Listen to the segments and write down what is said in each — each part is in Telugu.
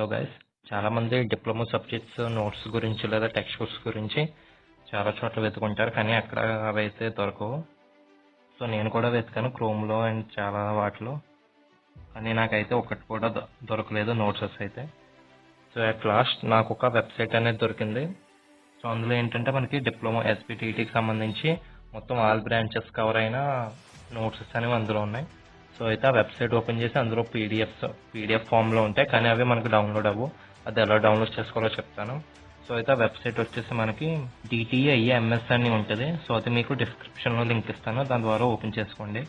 హలో గైస్, చాలామంది డిప్లొమా సబ్జెక్ట్స్ నోట్స్ గురించి లేదా టెక్స్ట్ బుక్స్ గురించి చాలా చోట్ల వెతుకుంటారు, కానీ అక్కడ అవైతే దొరకవు. సో నేను కూడా వెతికాను క్రోమ్లో అండ్ చాలా వాటిలో, కానీ నాకైతే ఒకటి కూడా దొరకలేదు నోట్సెస్ అయితే. సో అట్ లాస్ట్ నాకు ఒక వెబ్సైట్ అనేది దొరికింది. సో అందులో ఏంటంటే మనకి డిప్లొమా ఎస్పీటీకి సంబంధించి మొత్తం ఆల్ బ్రాంచెస్ కవర్ అయిన నోట్సెస్ అనేవి అందులో ఉన్నాయి. సో అయితే ఆ వెబ్సైట్ ఓపెన్ చేసి అందులో పీడిఎఫ్ ఫామ్లో ఉంటాయి, కానీ అవి మనకు డౌన్లోడ్ అవ్వు. అది ఎలా డౌన్లోడ్ చేసుకోవాలో చెప్తాను. సో అయితే ఆ వెబ్సైట్ వచ్చేసి మనకి DTIEMS అని ఉంటుంది. సో అది మీకు డిస్క్రిప్షన్లో లింక్ ఇస్తాను, దాని ద్వారా ఓపెన్ చేసుకోండి.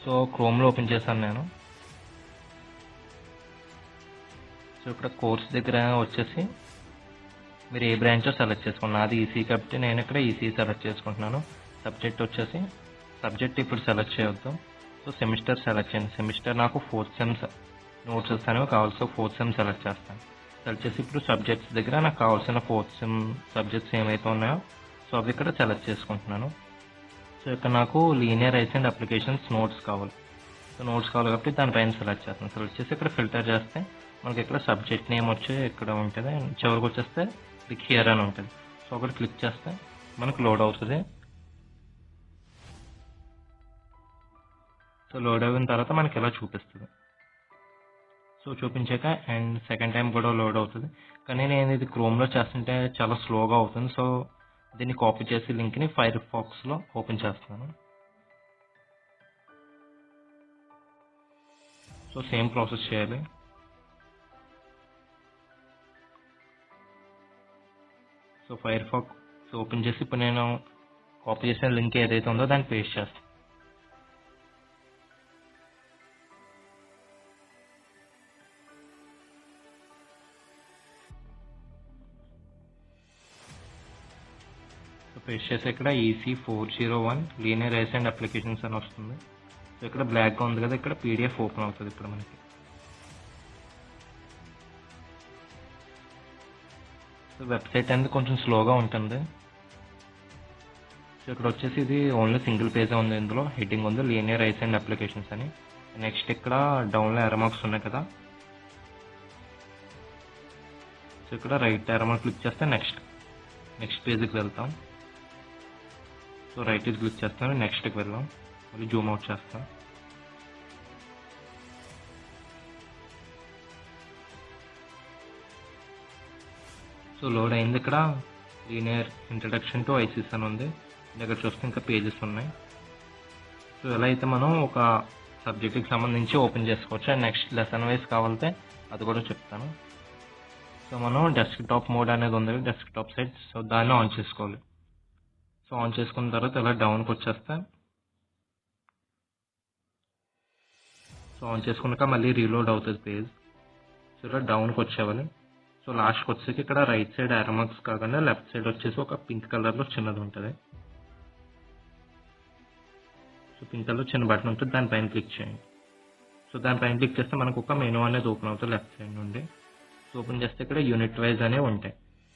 సో క్రోమ్లో ఓపెన్ చేశాను నేను. సో ఇక్కడ కోర్స్ దగ్గర వచ్చేసి మీరు ఏ బ్రాంచో సెలెక్ట్ చేసుకోండి. నాది ఈసీ కాబట్టి నేను ఇక్కడ ఈసీ సెలెక్ట్ చేసుకుంటున్నాను. సబ్జెక్ట్ ఇప్పుడు సెలెక్ట్ చేయొద్దు. సో సెమిస్టర్ సెలెక్ట్ చేయండి. సెమిస్టర్ నాకు 4th సెమ్స్ నోట్స్ అనేవి కావాలి. సో 4th సెమ్ సెలెక్ట్ చేస్తాను. సెలెక్ట్ చేసి ఇప్పుడు సబ్జెక్ట్స్ దగ్గర నాకు కావాల్సిన 4th సెమ్ సబ్జెక్ట్స్ ఏమైతే ఉన్నాయో సో అవి ఇక్కడ సెలెక్ట్ చేసుకుంటున్నాను. సో ఇక్కడ నాకు linear rice and applications notes కావాలి. సో నోట్స్ కావాలి కాబట్టి దానిపైన సెలెక్ట్ చేస్తాను. సెలెక్ట్ చేసి ఇక్కడ ఫిల్టర్ చేస్తే మనకి ఇక్కడ సబ్జెక్ట్ నేమ్ వచ్చి ఇక్కడ ఉంటుంది. చివరికి వచ్చేస్తే క్లిక్ హియర్ అని ఉంటుంది. సో అక్కడ క్లిక్ చేస్తే మనకు లోడ్ అవుతుంది. సో లోడ్ అయిన తర్వాత మనకి ఇలా చూపిస్తుంది. సో చూపించాక అండ్ సెకండ్ టైం కూడా లోడ్ అవుతుంది, కానీ నేను ఇది క్రోమ్లో చేస్తుంటే చాలా స్లోగా అవుతుంది. సో దీన్ని కాపీ చేసి లింక్ని ఫైర్ ఫాక్స్లో ఓపెన్ చేస్తాను. సో సేమ్ ప్రాసెస్ చేయాలి. సో ఫైర్ ఫాక్స్ ఓపెన్ చేసి ఇప్పుడు నేను కాపీ చేసిన లింక్ ఏదైతే ఉందో దాన్ని పేస్ట్ చేస్తాను. పేస్ట్ చేసి ఇక్కడ EC401 linear rice and applications అని వస్తుంది. సో ఇక్కడ బ్లాక్గా ఉంది కదా, ఇక్కడ PDF ఓపెన్ అవుతుంది ఇప్పుడు మనకి. సో వెబ్సైట్ అనేది కొంచెం స్లోగా ఉంటుంది. సో ఇక్కడ వచ్చేసి ఇది ఓన్లీ సింగిల్ పేజ్ ఉంది. ఇందులో హెడ్డింగ్ ఉంది లీనియర్ రైస్ అండ్ అప్లికేషన్స్ అని. నెక్స్ట్ ఇక్కడ డౌన్లో ఎర్రర్ మార్క్స్ ఉన్నాయి కదా, సో ఇక్కడ రైట్ ఎర్రర్ మార్క్ క్లిక్ చేస్తే నెక్స్ట్ పేజ్కి వెళ్తాం. సో రైట్ క్లిక్ చేస్తాను, నెక్స్ట్కి వెళ్దాం. మళ్ళీ జూమ్ అవుట్ చేస్తాం. సో లోడ్ అయింది. ఇక్కడ లీనియర్ ఇంట్రడక్షన్ టు ఐసిస్ అని ఉంది. దగ్గర చూస్తే ఇంకా పేజెస్ ఉన్నాయి. సో ఎలా అయితే మనం ఒక సబ్జెక్ట్కి సంబంధించి ఓపెన్ చేసుకోవచ్చు. అండ్ నెక్స్ట్ లెసన్ వైజ్ కావాలంటే అది కూడా చెప్తాను. సో మనం డెస్క్టాప్ మోడ్ అనేది ఉంది, డెస్క్టాప్ సైడ్. సో దాన్ని ఆన్ చేసుకోవాలి. సో ఆన్ చేసుకున్న తర్వాత ఇలా డౌన్కి వచ్చేస్తే, సో ఆన్ చేసుకున్నాక మళ్ళీ రీలోడ్ అవుతుంది పేజ్. సో ఇలా డౌన్కి వచ్చేవాలి. సో లాస్ట్కి వచ్చేసి ఇక్కడ రైట్ సైడ్ ఎర్రర్ మార్క్స్ కాకుండా లెఫ్ట్ సైడ్ వచ్చేసి ఒక పింక్ కలర్లో చిన్నది ఉంటుంది. సో పింక్ కలర్ చిన్న బటన్ ఉంటుంది, దానిపైన క్లిక్ చేయండి. సో దానిపైన క్లిక్ చేస్తే మనకు ఒక మెనూ అనేది ఓపెన్ అవుతుంది లెఫ్ట్ సైడ్ నుండి. సో ఓపెన్ చేస్తే ఇక్కడ యూనిట్ వైజ్ అనేవి ఉంటాయి.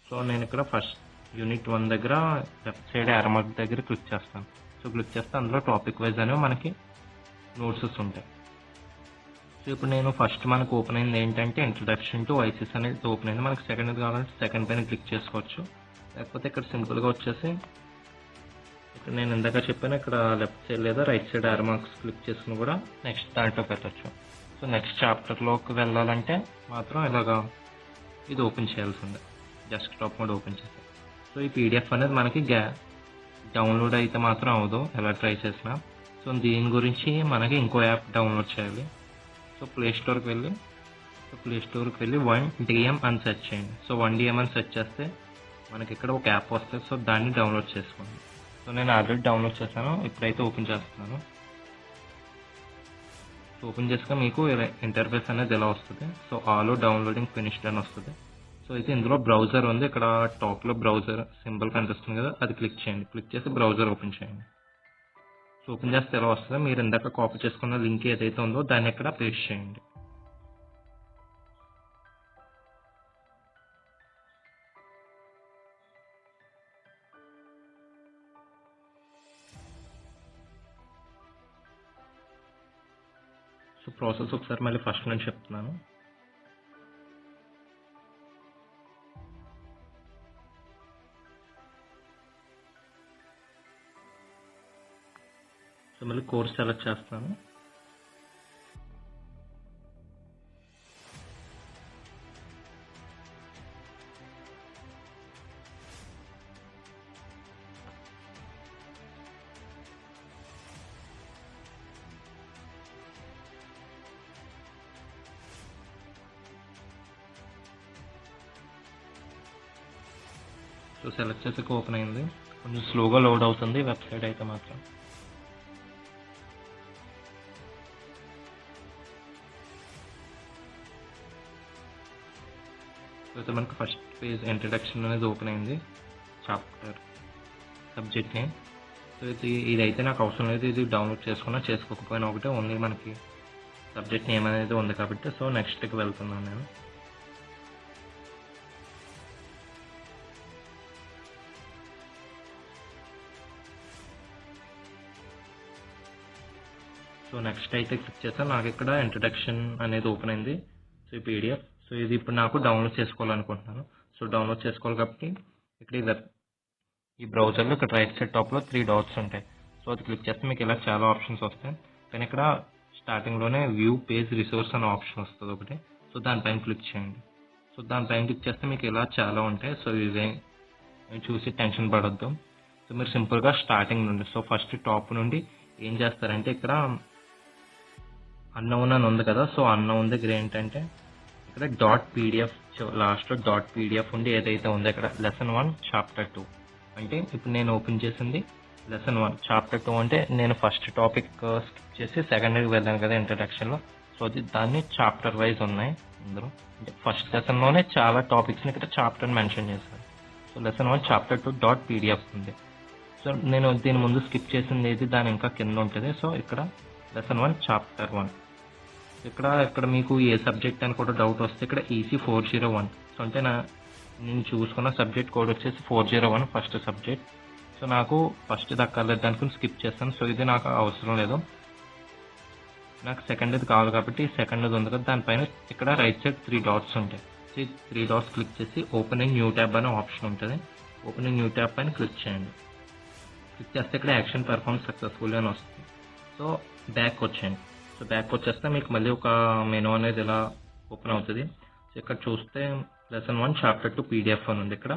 సో నేను ఇక్కడ ఫస్ట్ యూనిట్ 1 దగ్గర లెఫ్ట్ సైడ్ ఎర్రర్ మార్క్ దగ్గర క్లిక్ చేస్తాను. సో క్లిక్ చేస్తే అందులో టాపిక్ వైజ్ అనేవి మనకి నోట్సెస్ ఉంటాయి. సో ఇప్పుడు నేను ఫస్ట్ మనకు ఓపెన్ అయింది ఏంటంటే ఇంట్రడక్షన్ టు ఐసిస్ అనేది ఓపెన్ అయింది. మనకి సెకండ్ కావాలంటే సెకండ్ పైన క్లిక్ చేసుకోవచ్చు. లేకపోతే ఇక్కడ సింపుల్గా వచ్చేసి ఇక్కడ నేను ఇందాక చెప్పాను, ఇక్కడ లెఫ్ట్ సైడ్ లేదా right side error marks click చేసుకుని కూడా నెక్స్ట్ దాంట్లోకి వెళ్ళచ్చు. సో నెక్స్ట్ చాప్టర్లోకి వెళ్ళాలంటే మాత్రం ఇలాగా ఇది ఓపెన్ చేయాల్సిందే, డెస్క్టాప్ మోడ్ ఓపెన్ చేసి. సో ఈ PDF అనేది మనకి డౌన్లోడ్ అయితే మాత్రం అవ్వదు ఎలా ట్రై చేసినా. సో దీని గురించి మనకి ఇంకో యాప్ డౌన్లోడ్ చేయాలి. సో ప్లే స్టోర్కి వెళ్ళి 1DM అని సెర్చ్ చేయండి. సో 1DM అని సెర్చ్ చేస్తే మనకి ఇక్కడ ఒక యాప్ వస్తుంది. సో దాన్ని డౌన్లోడ్ చేసుకోండి. సో నేను ఆల్రెడీ డౌన్లోడ్ చేశాను, ఇప్పుడైతే ఓపెన్ చేస్తున్నాను. సో ఓపెన్ చేసాక మీకు ఇంటర్ఫేస్ అనేది ఎలా వస్తుంది. సో ఆల్ డౌన్లోడింగ్ ఫినిష్డ్ అని వస్తుంది. సో అయితే ఇందులో బ్రౌజర్ ఉంది, ఇక్కడ టాప్లో బ్రౌజర్ సింబల్ కనిపిస్తుంది కదా, అది క్లిక్ చేయండి. క్లిక్ చేసి బ్రౌజర్ ఓపెన్ చేయండి. సో ఓపెన్ చేస్తే ఎలా వస్తుంది, మీరు ఇందాక కాపీ చేసుకున్న లింక్ ఏదైతే ఉందో దాన్ని ఇక్కడ పేస్ట్ చేయండి. సో ప్రాసెస్ ఒకసారి మళ్ళీ ఫస్ట్ నుంచి చెప్తున్నాను. సో మళ్ళీ కోర్స్ సెలెక్ట్ చేస్తాను. సో సెలెక్ట్ చేసాక ఓపెన్ అయింది. కొంచెం స్లోగా లోడ్ అవుతుంది వెబ్సైట్ అయితే మాత్రం. అయితే మనకు ఫస్ట్ పేజ్ ఇంట్రడక్షన్ అనేది ఓపెన్ అయింది, చాప్టర్ సబ్జెక్ట్ నేమ్. సో ఇదైతే నాకు అవసరం లేదు, ఇది డౌన్లోడ్ చేసుకున్నా చేసుకోకపోయినా ఒకటే, ఓన్లీ మనకి సబ్జెక్ట్ నేమ్ అనేది ఉంది కాబట్టి. సో నెక్స్ట్కి వెళ్తున్నాను నేను. సో నెక్స్ట్ అయితే క్లిక్ చేస్తాను. నాకు ఇక్కడ ఇంట్రడక్షన్ అనేది ఓపెన్ అయింది. సో ఈ పీడిఎఫ్. సో ఇది ఇప్పుడు నాకు డౌన్లోడ్ చేసుకోవాలనుకుంటున్నాను. సో డౌన్లోడ్ చేసుకోవాలి కాబట్టి ఇక్కడ ఈ బ్రౌజర్లో ఇక్కడ రైట్ సైడ్ టాప్లో 3 డాట్స్ ఉంటాయి. సో అది క్లిక్ చేస్తే మీకు ఇలా చాలా ఆప్షన్స్ వస్తాయి. కానీ ఇక్కడ స్టార్టింగ్లోనే వ్యూ పేజ్ రిసోర్స్ అనే ఆప్షన్ వస్తుంది ఒకటి. సో దానిపైన క్లిక్ చేయండి. సో దానిపైన క్లిక్ చేస్తే మీకు ఇలా చాలా ఉంటాయి. సో ఇదే చూసి టెన్షన్ పడొద్దు. సో మీరు సింపుల్గా స్టార్టింగ్ నుండి, సో ఫస్ట్ టాప్ నుండి ఏం చేస్తారంటే ఇక్కడ అన్నౌన్ అని ఉంది కదా, సో అన్నౌన్ దగ్గర ఏంటంటే ఇక్కడ .pdf లాస్ట్లో .pdf ఉండి ఏదైతే ఉందో ఇక్కడ లెసన్ 1 చాప్టర్ 2 అంటే ఇప్పుడు నేను ఓపెన్ చేసింది లెసన్ 1 చాప్టర్ 2 అంటే నేను ఫస్ట్ టాపిక్ స్కిప్ చేసి సెకండ్కి వెళ్ళాను కదా ఇంట్రడక్షన్లో. సో దాన్ని చాప్టర్ వైజ్ ఉన్నాయి అందరూ. అంటే ఫస్ట్ లెసన్లోనే చాలా టాపిక్స్ని ఇక్కడ చాప్టర్ మెన్షన్ చేశారు. సో లెసన్ 1 చాప్టర్ 2 .pdf ఉంది. సో నేను దీని ముందు స్కిప్ చేసింది ఏది దాని ఇంకా కింద ఉంటుంది. సో ఇక్కడ లెసన్ 1 చాప్టర్ 1 ఇక్కడ మీకు ఏ సబ్జెక్ట్ అని కూడా డౌట్ వస్తే ఇక్కడ EC 401. సో అంటే నేను చూసుకున్న సబ్జెక్ట్ కోడ్ వచ్చేసి 401 ఫస్ట్ సబ్జెక్ట్. సో నాకు ఫస్ట్ దక్కర్లేదు అనుకుని స్కిప్ చేస్తాను. సో ఇది నాకు అవసరం లేదు, నాకు సెకండ్ ఇది కావాలి కాబట్టి సెకండ్ ఇది ఉంది కదా, దానిపైన ఇక్కడ రైట్ సైడ్ 3 డాట్స్ ఉంటాయి. సో ఈ 3 డాట్స్ క్లిక్ చేసి ఓపెన్ ఇన్ న్యూ ట్యాబ్ అనే ఆప్షన్ ఉంటుంది. ఓపెన్ ఇన్ న్యూ ట్యాబ్ పైన క్లిక్ చేయండి. క్లిక్ చేస్తే ఇక్కడ యాక్షన్ పెర్ఫార్మ్ సక్సెస్ఫుల్ అని వస్తుంది. సో బ్యాక్ వచ్చేయండి. సో బ్యాక్ వచ్చేస్తే మీకు మళ్ళీ ఒక మెనూ అనేది ఇలా ఓపెన్ అవుతుంది. సో ఇక్కడ చూస్తే లెసన్ 1 చాప్టర్ 2 PDF అని ఉంది. ఇక్కడ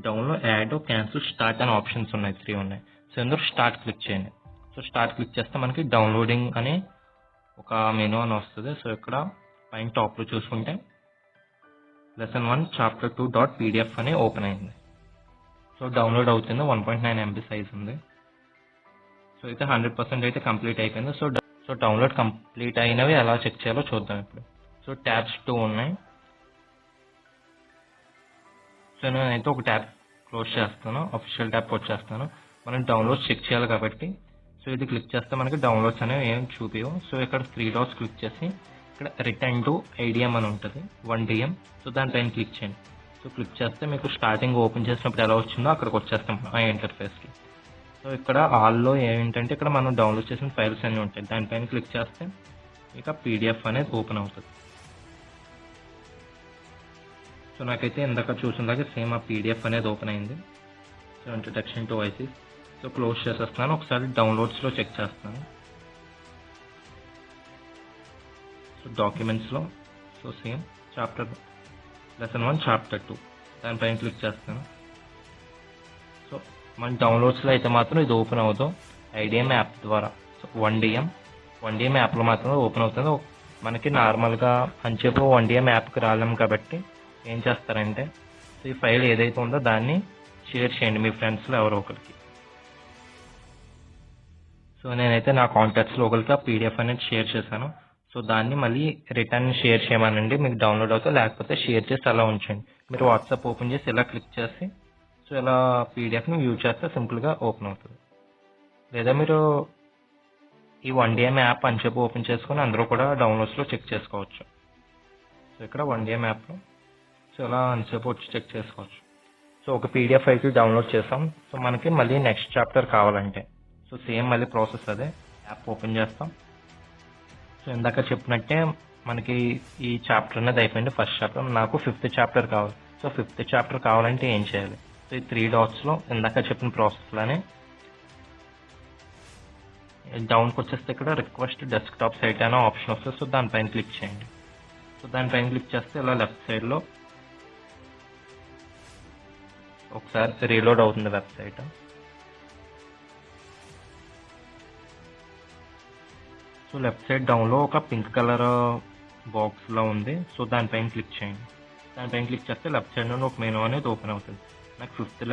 డౌన్లోడ్, యాడ్, క్యాన్సిల్, స్టార్ట్ అనే ఆప్షన్స్ ఉన్నాయి, 3 ఉన్నాయి. సో ఇందులో స్టార్ట్ క్లిక్ చేయండి. సో స్టార్ట్ క్లిక్ చేస్తే మనకి డౌన్లోడింగ్ అని ఒక మెనూ అని వస్తుంది. సో ఇక్కడ పైన టాప్లో చూసుకుంటే లెసన్ 1 చాప్టర్ 2 .pdf అని ఓపెన్ అయింది. సో డౌన్లోడ్ అవుతుంది, 1.9 MB సైజ్ ఉంది. సో అయితే 100% అయితే కంప్లీట్ అయిపోయింది. సో డౌన్లోడ్ కంప్లీట్ అయినవి ఎలా చెక్ చేయాలో చూద్దాం ఇప్పుడు. సో ట్యాబ్స్ 2 ఉన్నాయి. సో నేనైతే ఒక ట్యాబ్ క్లోజ్ చేస్తాను, అఫీషియల్ ట్యాబ్ వచ్చేస్తాను. మనం డౌన్లోడ్ చెక్ చేయాలి కాబట్టి సో ఇది క్లిక్ చేస్తే మనకి డౌన్లోడ్స్ అనేవి ఏం చూపించవు. సో ఇక్కడ 3 డాట్స్ క్లిక్ చేసి ఇక్కడ రిటర్న్ టు IDM అని ఉంటుంది, 1DM. సో దానిపైన క్లిక్ చేయండి. సో క్లిక్ చేస్తే మీకు స్టార్టింగ్ ఓపెన్ చేసినప్పుడు ఎలా వచ్చిందో అక్కడికి వచ్చేస్తాం ఆ ఇంటర్ఫేస్కి. సో ఇక్కడ ఆల్లో ఏంటంటే ఇక్కడ మనం డౌన్లోడ్ చేసిన ఫైల్స్ అన్నీ ఉంటాయి. దానిపైన క్లిక్ చేస్తే ఇక PDF అనేది ఓపెన్ అవుతుంది. సో నాకైతే ఇందాక చూసినలాగే సేమ్ ఆ PDF అనేది ఓపెన్ అయింది. So introduction to ICS. So close చేసేస్తున్నాను. ఒకసారి డౌన్లోడ్స్లో చెక్ చేస్తాను. సో డాక్యుమెంట్స్లో సో సేమ్ చాప్టర్ లెసన్ 1 చాప్టర్ 2 దానిపైన క్లిక్ చేస్తాను. సో మన డౌన్లోడ్స్లో అయితే మాత్రం ఇది ఓపెన్ అవుతాం IDM యాప్ ద్వారా. సో 1DM యాప్లో మాత్రమే ఓపెన్ అవుతుంది. మనకి నార్మల్గా అని చెప్పి 1DM యాప్కి రాలేము కాబట్టి ఏం చేస్తారంటే ఈ ఫైల్ ఏదైతే ఉందో దాన్ని షేర్ చేయండి మీ ఫ్రెండ్స్లో ఎవరో ఒకరికి. సో నేనైతే నా కాంటాక్ట్స్లో ఒకరికి ఆ PDF అనేది షేర్ చేశాను. సో దాన్ని మళ్ళీ రిటర్న్ షేర్ చేయమనండి, మీకు డౌన్లోడ్ అవుతుంది. లేకపోతే షేర్ చేసి అలా ఉంచండి. మీరు వాట్సాప్ ఓపెన్ చేసి ఇలా క్లిక్ చేసి సో ఇలా PDFని వ్యూ చేస్తే సింపుల్గా ఓపెన్ అవుతుంది. లేదా మీరు ఈ 1DM యాప్ అని చెప్పి ఓపెన్ చేసుకొని అందరూ కూడా డౌన్లోడ్స్లో చెక్ చేసుకోవచ్చు. సో ఇక్కడ 1DM యాప్లో సో ఇలా అన్సేపు వచ్చి చెక్ చేసుకోవచ్చు. సో ఒక PDF అయితే డౌన్లోడ్ చేస్తాం. సో మనకి మళ్ళీ నెక్స్ట్ చాప్టర్ కావాలంటే సో సేమ్ మళ్ళీ ప్రాసెస్ అదే, యాప్ ఓపెన్ చేస్తాం. సో ఇందాక చెప్పినట్టే మనకి ఈ చాప్టర్ అనేది అయిపోయింది, ఫస్ట్ చాప్టర్. నాకు 5th చాప్టర్ కావాలి. సో 5th చాప్టర్ కావాలంటే ఏం చేయాలి? సో ఈ 3 డాట్స్లో ఇందాక చెప్పిన ప్రాసెస్లోనే డౌన్కి వచ్చేస్తే ఇక్కడ రిక్వెస్ట్ డెస్క్టాప్ సైట్ అనే ఆప్షన్ వస్తుంది. సో దానిపైన క్లిక్ చేయండి. సో దానిపైన క్లిక్ చేస్తే ఇలా లెఫ్ట్ సైడ్లో ఒకసారి రీలోడ్ అవుతుంది వెబ్సైట్. సో లెఫ్ట్ సైడ్ డౌన్లో ఒక పింక్ కలర్ బాక్స్లో ఉంది. సో దానిపైన క్లిక్ చేయండి. దానిపైన క్లిక్ చేస్తే లెఫ్ట్ సైడ్ నుండి ఒక మెనూ అనేది ఓపెన్ అవుతుంది. నాకు ఫిఫ్త్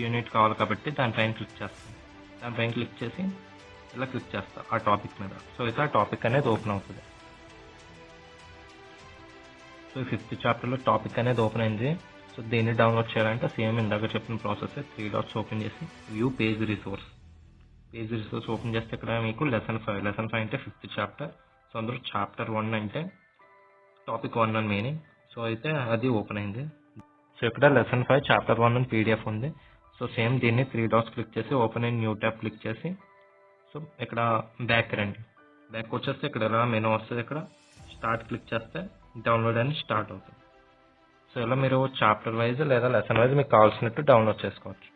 యూనిట్ కావాలి కాబట్టి దానిపైన క్లిక్ చేస్తాను. దానిపైన క్లిక్ చేసి ఇలా క్లిక్ చేస్తా ఆ టాపిక్ మీద. సో అయితే ఆ టాపిక్ అనేది ఓపెన్ అవుతుంది. సో ఈ 5th చాప్టర్లో టాపిక్ అనేది ఓపెన్ అయింది. సో దీన్ని డౌన్లోడ్ చేయాలంటే సేమ్ ఇందాక చెప్పిన ప్రాసెస్ 3 డాట్స్ ఓపెన్ చేసి వ్యూ పేజ్ రిసోర్స్ ఓపెన్ చేస్తే ఇక్కడ మీకు లెసన్ 5 అంటే 5th చాప్టర్. సో అందులో చాప్టర్ 1 అంటే టాపిక్ 1 అని మీనింగ్. సో అయితే అది ఓపెన్ అయింది. సో ఇక్కడ లెసన్ 5 చాప్టర్ 1 అని పీడిఎఫ్ ఉంది. సో సేమ్ దీన్ని 3 డాట్స్ క్లిక్ చేసి open in new tab click చేసి సో ఇక్కడ బ్యాక్ రండి. బ్యాక్ వచ్చేస్తే ఇక్కడ ఇలా మెనూ వస్తుంది. ఇక్కడ స్టార్ట్ క్లిక్ చేస్తే డౌన్లోడ్ అని స్టార్ట్ అవుతుంది. సో ఇలా మీరు చాప్టర్ వైజ్ లేదా లెసన్ వైజ్ మీకు కావాల్సినట్టు డౌన్లోడ్ చేసుకోవచ్చు.